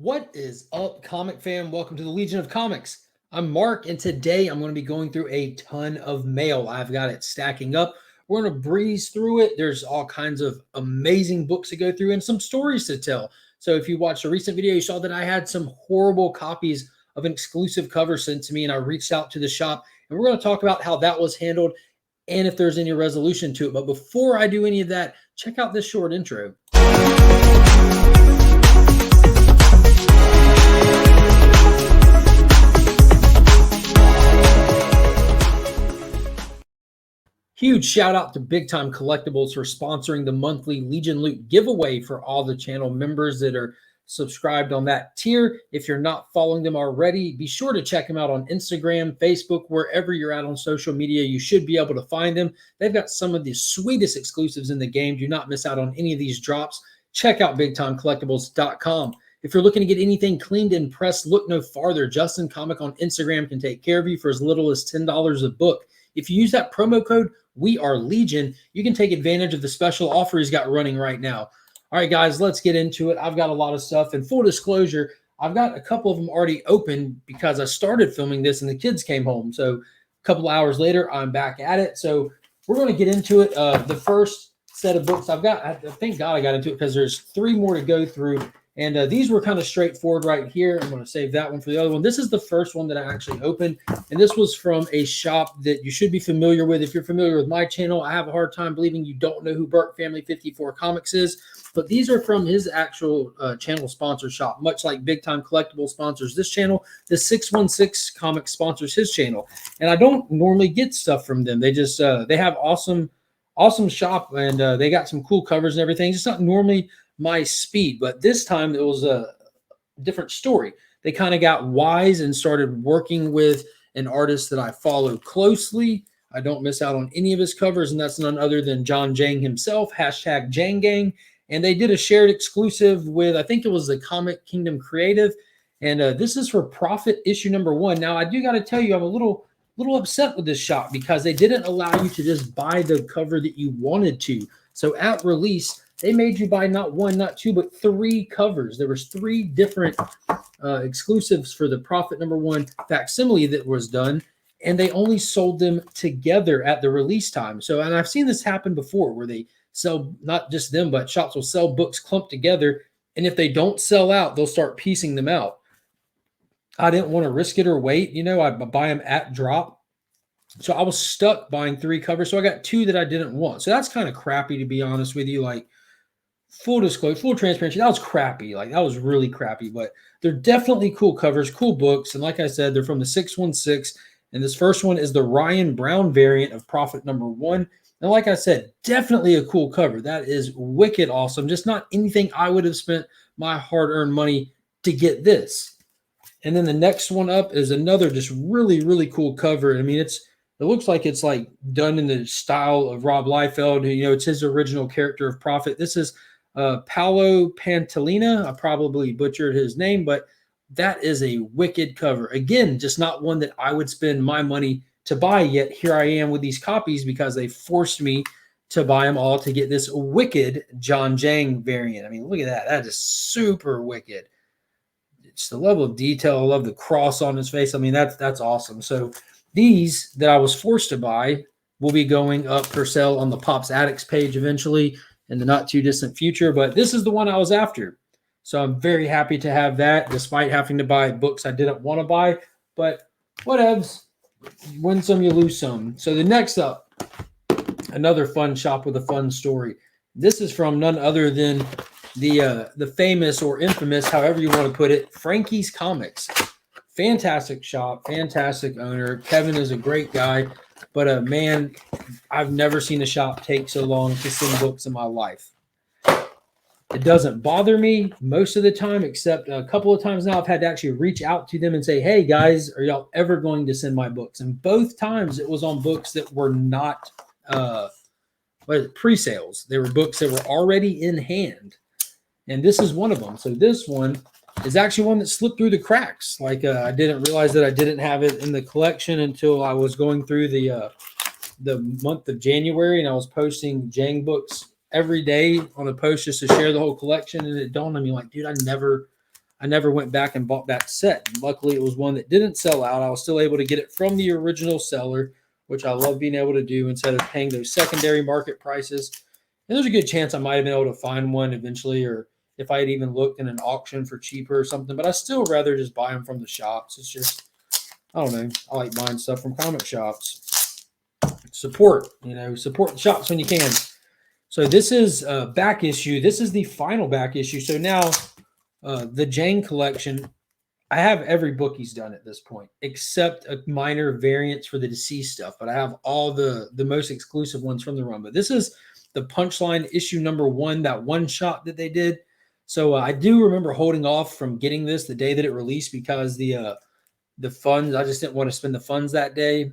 What is up, comic fam? Welcome to the Legion of Comics. I'm Mark, and today I'm going to be going through a ton of mail. I've got it stacking up. We're going to breeze through it. There's all kinds of amazing books to go through and some stories to tell. So if you watched a recent video, you saw that I had some horrible copies of an exclusive cover sent to me, and I reached out to the shop, and we're going to talk about how that was handled and if there's any resolution to it. But before I do any of that, check out this short intro. Huge shout out to Big Time Collectibles for sponsoring the monthly Legion Loot giveaway for all the channel members that are subscribed on that tier. If you're not following them already, be sure to check them out on Instagram, Facebook, wherever you're at on social media. You should be able to find them. They've got some of the sweetest exclusives in the game. Do not miss out on any of these drops. Check out bigtimecollectibles.com. If you're looking to get anything cleaned and pressed, look no farther. Justin Comic on Instagram can take care of you for as little as $10 a book. If you use that promo code, We Are Legion, you can take advantage of the special offer he's got running right now. All right, guys, let's get into it. I've got a lot of stuff. And full disclosure, I've got a couple of them already open because I started filming this and the kids came home. So a couple hours later, I'm back at it. So we're going to get into it. The first set of books I've got, thank God I got into it because there's 3 more to go through. And these were kind of straightforward right here. I'm going to save that one for the other one. This is the first one that I actually opened. And this was from a shop that you should be familiar with. If you're familiar with my channel, I have a hard time believing you don't know who Burke Family 54 Comics is. But these are from his actual channel sponsor shop. Much like Big Time Collectibles sponsors this channel, the 616 Comics sponsors his channel. And I don't normally get stuff from them. They just, they have awesome shop. And they got some cool covers and everything. It's not normally my speed, but this time it was a different story. They kind of got wise and started working with an artist that I follow closely. I don't miss out on any of his covers, and that's none other than John Jang himself, hashtag Jang Gang. And they did a shared exclusive with, I think it was the Comic Kingdom Creative, and this is for Profit issue number 1. Now, I do got to tell you, I'm a little upset with this shop because they didn't allow you to just buy the cover that you wanted to. So at release, they made you buy not 1, not 2, but 3 covers. There was 3 different exclusives for the Profit number 1 facsimile that was done, and they only sold them together at the release time. So, and I've seen this happen before where they sell, not just them, but shops will sell books clumped together, and if they don't sell out, they'll start piecing them out. I didn't want to risk it or wait. You know, I'd buy them at drop. So I was stuck buying 3 covers. So I got 2 that I didn't want. So that's kind of crappy, to be honest with you. Like, full disclosure, full transparency, that was crappy. Like, that was really crappy, but they're definitely cool covers, cool books. And like I said, they're from the 616. And this first one is the Ryan Brown variant of Profit number 1. And like I said, definitely a cool cover. That is wicked awesome. Just not anything I would have spent my hard-earned money to get this. And then the next one up is another just really, really cool cover. I mean, it looks like it's like done in the style of Rob Liefeld. You know, it's his original character of Profit. This is Paolo Pantalina. I probably butchered his name, but that is a wicked cover. Again, just not one that I would spend my money to buy, yet here I am with these copies because they forced me to buy them all to get this wicked John Jang variant. I mean, look at that. That is super wicked. It's the level of detail. I love the cross on his face. I mean, that's awesome. So these that I was forced to buy will be going up for sale on the Pops Addicts page eventually in the not too distant future, but this is the one I was after. So I'm very happy to have that, despite having to buy books I didn't want to buy, but whatevs. Win some, you lose some. So the next up, another fun shop with a fun story. This is from none other than the famous or infamous, however you want to put it, Frankie's Comics. Fantastic shop, fantastic owner. Kevin is a great guy, but man, I've never seen a shop take so long to send books in my life. It doesn't bother me most of the time, except a couple of times now I've had to actually reach out to them and say, hey guys, are y'all ever going to send my books? And both times it was on books that were not pre-sales. They were books that were already in hand. And this is one of them. So this one is actually one that slipped through the cracks. Like I didn't realize that I didn't have it in the collection until I was going through the month of January, and I was posting Jang books every day on a post just to share the whole collection. And it dawned on me, like, dude, I never I never went back and bought that set. And luckily, it was one that didn't sell out. I was still able to get it from the original seller, which I love being able to do instead of paying those secondary market prices. And there's a good chance I might have been able to find one eventually, or if I had even looked in an auction for cheaper or something. But I still rather just buy them from the shops. It's just, I don't know. I like buying stuff from comic shops. Support the shops when you can. So this is a back issue. This is the final back issue. So now the Jane collection, I have every book he's done at this point, except a minor variance for the deceased stuff. But I have all the most exclusive ones from the run. But this is the Punchline issue number 1, that one shot that they did. So I do remember holding off from getting this the day that it released because the funds, I just didn't want to spend the funds that day.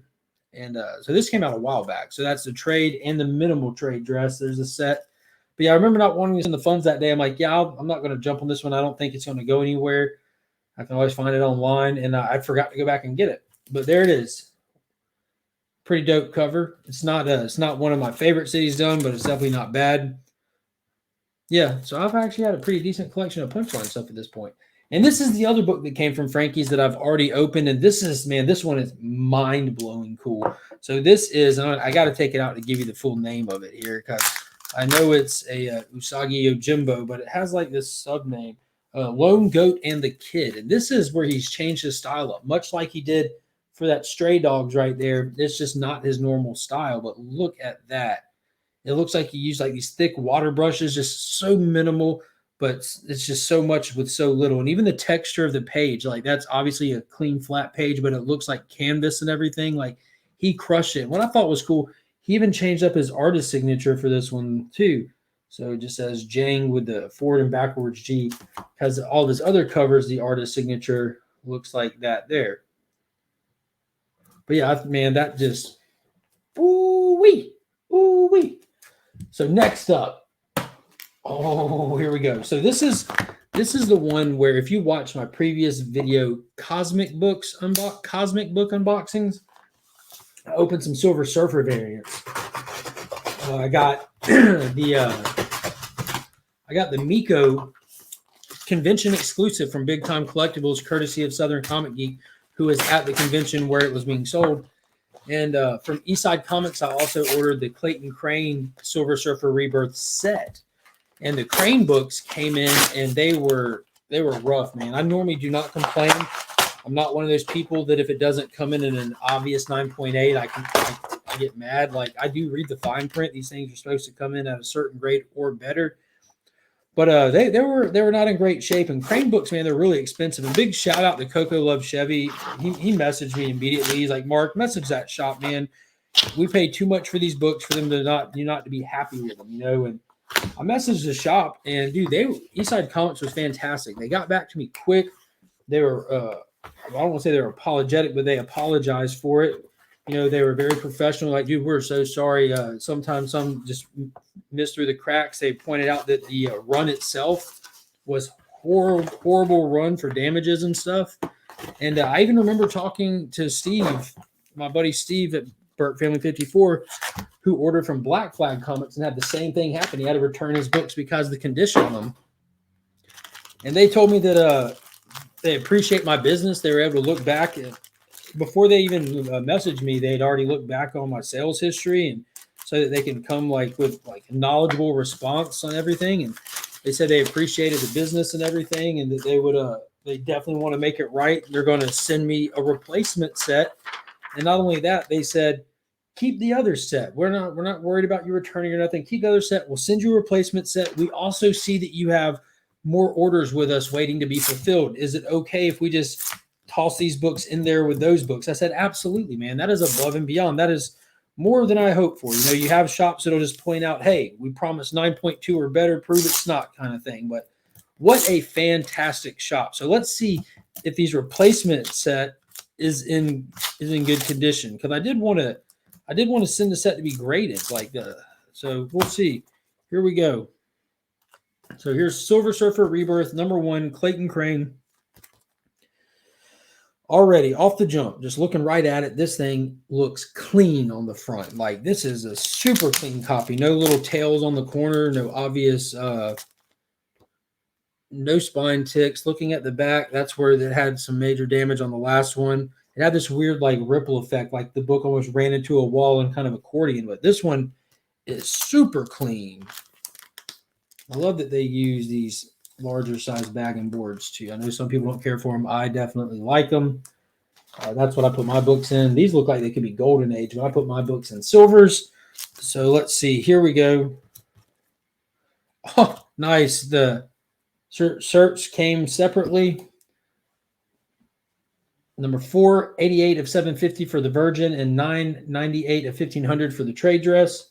And so this came out a while back. So that's the trade and the minimal trade dress. There's a set. But yeah, I remember not wanting to spend the funds that day. I'm like, yeah, I'm not going to jump on this one. I don't think it's going to go anywhere. I can always find it online. And I forgot to go back and get it. But there it is. Pretty dope cover. It's not one of my favorite cities done, but it's definitely not bad. Yeah, so I've actually had a pretty decent collection of Punchline stuff at this point. And this is the other book that came from Frankie's that I've already opened. And this is, man, this one is mind-blowing cool. So this is, I got to take it out to give you the full name of it here because I know it's a Usagi Yojimbo, but it has like this sub-name, Lone Goat and the Kid. And this is where he's changed his style up, much like he did for that Stray Dogs right there. It's just not his normal style, but look at that. It looks like he used like these thick water brushes, just so minimal, but it's just so much with so little. And even the texture of the page, like that's obviously a clean, flat page, but it looks like canvas and everything. Like he crushed it. What I thought was cool, he even changed up his artist signature for this one too. So it just says Jang with the forward and backwards G. Because all of his other covers, the artist signature looks like that there. But yeah, man, that just, ooh-wee, ooh-wee. So next up, oh, here we go. So this is the one where if you watch my previous video, Cosmic Book unboxings, I opened some Silver Surfer variants. I got the Miko convention exclusive from Big Time Collectibles, courtesy of Southern Comic Geek, who was at the convention where it was being sold. And from Eastside Comics, I also ordered the Clayton Crane Silver Surfer Rebirth set. And the Crane books came in, and they were rough, man. I normally do not complain. I'm not one of those people that if it doesn't come in an obvious 9.8, I get mad. Like, I do read the fine print. These things are supposed to come in at a certain grade or better. But they were not in great shape. And Crane books, man, they're really expensive. And big shout out to Coco Love Chevy. He messaged me immediately. He's like, Mark, message that shop, man. We paid too much for these books for them to not to be happy with them, And I messaged the shop, and dude, Eastside Comics was fantastic. They got back to me quick. They were I don't want to say they were apologetic, but they apologized for it. They were very professional. Like, dude, we're so sorry. Sometimes some just missed through the cracks. They pointed out that the run itself was horrible run for damages and stuff. And I even remember talking to Steve, my buddy Steve at Burt Family 54, who ordered from Black Flag Comics and had the same thing happen. He had to return his books because of the condition of them. And they told me that they appreciate my business. They were able to look back before they even messaged me. They'd already looked back on my sales history, and so that they can come with a knowledgeable response on everything. And they said they appreciated the business and everything, and that they definitely want to make it right. They're going to send me a replacement set. And not only that, they said, keep the other set. We're not worried about you returning or nothing. Keep the other set. We'll send you a replacement set. We also see that you have more orders with us waiting to be fulfilled. Is it okay if we just toss these books in there with those books? I said, absolutely, man. That is above and beyond. That is more than I hoped for. You have shops that'll just point out, hey, we promise 9.2 or better, prove it's not, kind of thing. But what a fantastic shop. So let's see if these replacement set is in good condition, because I did want to send the set to be graded so we'll see. Here we go. So here's Silver Surfer Rebirth number 1, Clayton Crane. Already off the jump, just looking right at it, this thing looks clean on the front. Like, this is a super clean copy. No little tails on the corner, no obvious No spine ticks. Looking at the back, that's where it had some major damage on the last one. It had this weird like ripple effect, like the book almost ran into a wall and kind of accordion. But this one is super clean. I love that they use these larger size bagging boards too. I know some people don't care for them. I definitely like them. That's what I put my books in. These look like they could be golden age, but I put my books in silvers. So let's see. Here we go. Oh, nice. The certs came separately. Number 488 of 750 for the Virgin and 998 of 1500 for the trade dress.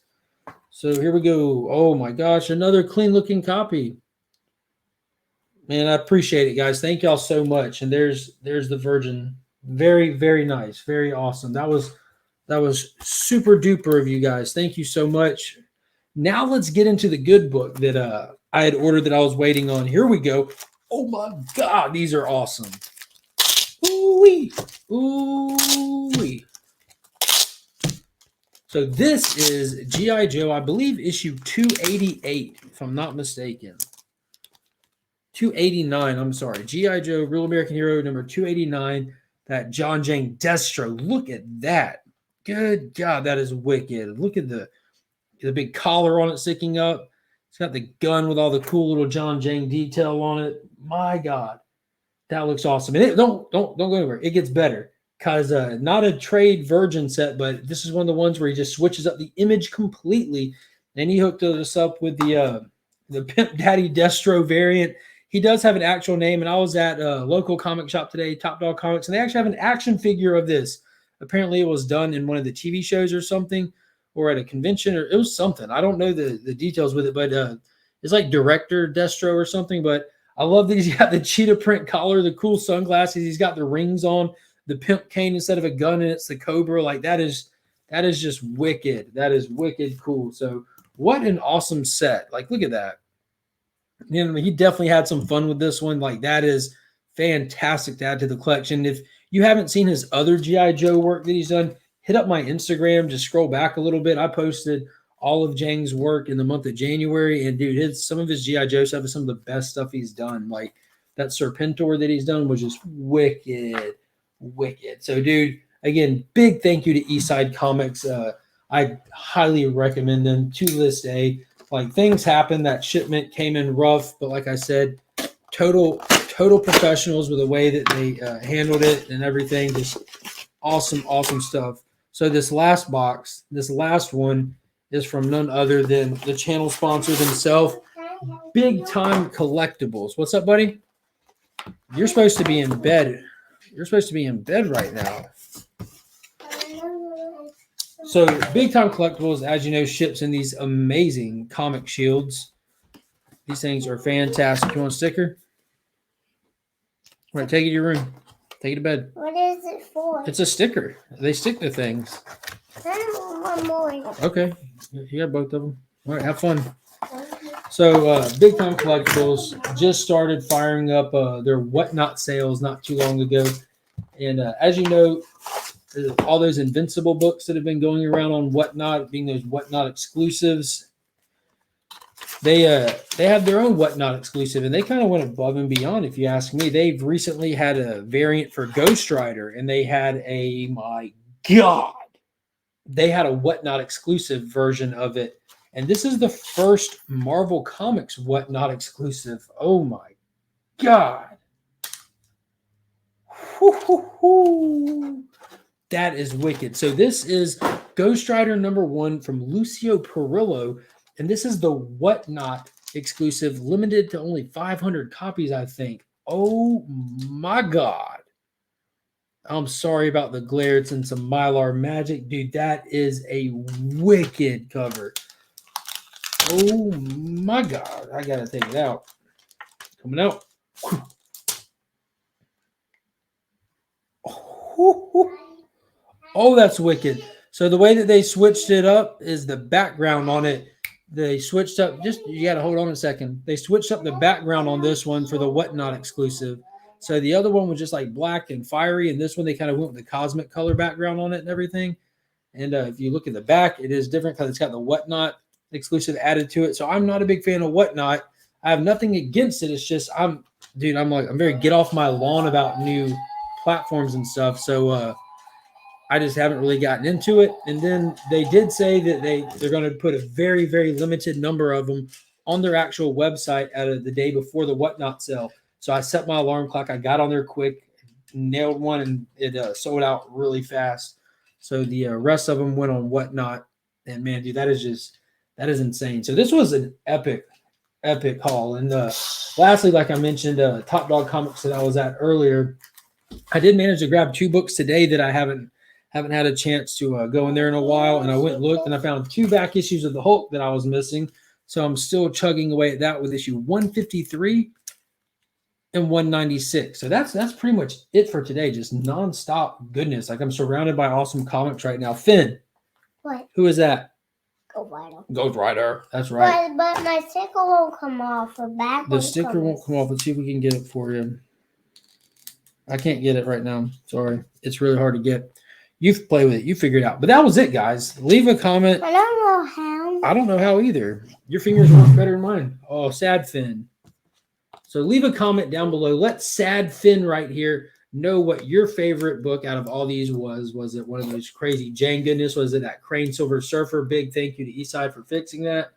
So here we go. Oh my gosh, another clean looking copy. Man, I appreciate it, guys. Thank y'all so much. And there's the Virgin. Very, very nice. Very awesome. That was super duper of you guys. Thank you so much. Now let's get into the good book that I had ordered that I was waiting on. Here we go. Oh my God, these are awesome. Ooh-wee. Ooh-wee. So this is G.I. Joe, I believe issue 288, if I'm not mistaken. 289, I'm sorry. G.I. Joe, Real American Hero, number 289. That John Jang Destro. Look at that. Good God, that is wicked. Look at the big collar on it sticking up. It's got the gun with all the cool little John Jang detail on it. My God, that looks awesome. And don't go anywhere. It gets better because not a trade Virgin set, but this is one of the ones where he just switches up the image completely. And he hooked us up with the Pimp Daddy Destro variant. He does have an actual name, and I was at a local comic shop today, Top Dog Comics, and they actually have an action figure of this. Apparently, it was done in one of the TV shows or something, or at a convention, or it was something. I don't know the details with it, but it's like Director Destro or something. But I love that he's got the cheetah print collar, the cool sunglasses. He's got the rings on, the pimp cane instead of a gun, and it's the Cobra. Like that is just wicked. That is wicked cool. So what an awesome set. Like, look at that. You know, he definitely had some fun with this one. Like, that is fantastic to add to the collection. If you haven't seen his other G.I. Joe work that he's done, hit up my Instagram. Just scroll back a little bit. I posted all of Jang's work in the month of January. And, dude, some of his G.I. Joe stuff is some of the best stuff he's done. Like, that Serpentor that he's done was just wicked, wicked. So, dude, again, big thank you to Eastside Comics. I highly recommend them to List A. Like, things happen. That shipment came in rough, but like I said, total professionals with the way that they handled it and everything. Just awesome stuff. So this last box, this last one is from none other than the channel sponsor themselves, Big Time Collectibles. What's up, buddy? You're supposed to be in bed. You're supposed to be in bed right now. So Big Time Collectibles, as you know, ships in these amazing comic shields. These things are fantastic. You want a sticker? All right, take it to your room. Take it to bed. What is it for? It's a sticker. They stick to things. I want one more. Okay. You got both of them. All right, have fun. So Big Time Collectibles just started firing up their Whatnot sales not too long ago. And as you know, all those Invincible books that have been going around on Whatnot, being those Whatnot exclusives, they have their own Whatnot exclusive, and they kind of went above and beyond, if you ask me. They've recently had a variant for Ghostwriter, and they had my God, they had a Whatnot exclusive version of it. And this is the first Marvel Comics Whatnot exclusive. Oh my God. Woo-hoo-hoo. That is wicked. So this is Ghostwriter #1 from Lucio Perillo, and this is the Whatnot exclusive, limited to only 500 copies, I think. Oh my God. I'm sorry about the glare. It's in some Mylar magic. Dude, that is a wicked cover. Oh my God. I got to take it out. Coming out. Oh, that's wicked. So the way that they switched it up is the background on it. They switched up, you got to hold on a second. They switched up the background on this one for the Whatnot exclusive. So the other one was just like black and fiery, and this one they kind of went with the cosmic color background on it and everything. And if you look at the back, it is different because it's got the Whatnot exclusive added to it. So I'm not a big fan of Whatnot. I have nothing against it. It's just I'm very get off my lawn about new platforms and stuff. So I just haven't really gotten into it. And then they did say that they're going to put a very, very limited number of them on their actual website out of the day before the Whatnot sale. So I set my alarm clock. I got on there quick, nailed one, and it sold out really fast. So the rest of them went on Whatnot. And man, dude, that is insane. So this was an epic haul. And lastly, like I mentioned, Top Dog Comics that I was at earlier, I did manage to grab 2 books today that I haven't had a chance to go in there in a while. And I went and looked, and I found 2 back issues of the Hulk that I was missing. So I'm still chugging away at that with issue 153 and 196. So that's pretty much it for today. Just nonstop goodness. Like I'm surrounded by awesome comics right now. Finn. What? Who is that? Ghostwriter. Ghostwriter. That's right. But my sticker won't come off. The sticker won't come off. Let's see if we can get it for you. I can't get it right now. Sorry. It's really hard to get. You play with it. You figure it out. But that was it, guys. Leave a comment. I don't know how. I don't know how either. Your fingers work better than mine. Oh, Sad Finn. So leave a comment down below. Let Sad Finn right here know what your favorite book out of all these was. Was it one of those crazy Jane goodness? Was it that Crane Silver Surfer? Big thank you to Eastside for fixing that.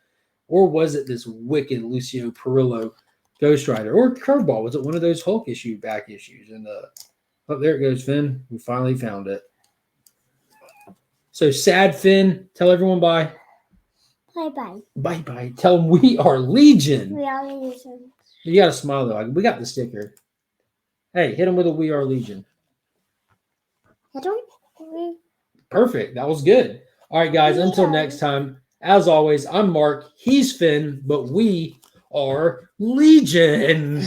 Or was it this wicked Lucio Perillo Ghostwriter? Or Curveball? Was it one of those Hulk back issues? And oh, there it goes, Finn. We finally found it. So Sad Finn, tell everyone bye. Bye-bye. Bye-bye. Tell them we are Legion. We are Legion. You got to smile, though. We got the sticker. Hey, hit them with a We Are Legion. I don't. Perfect. That was good. All right, guys. Until next time, as always, I'm Mark. He's Finn, but we are Legion.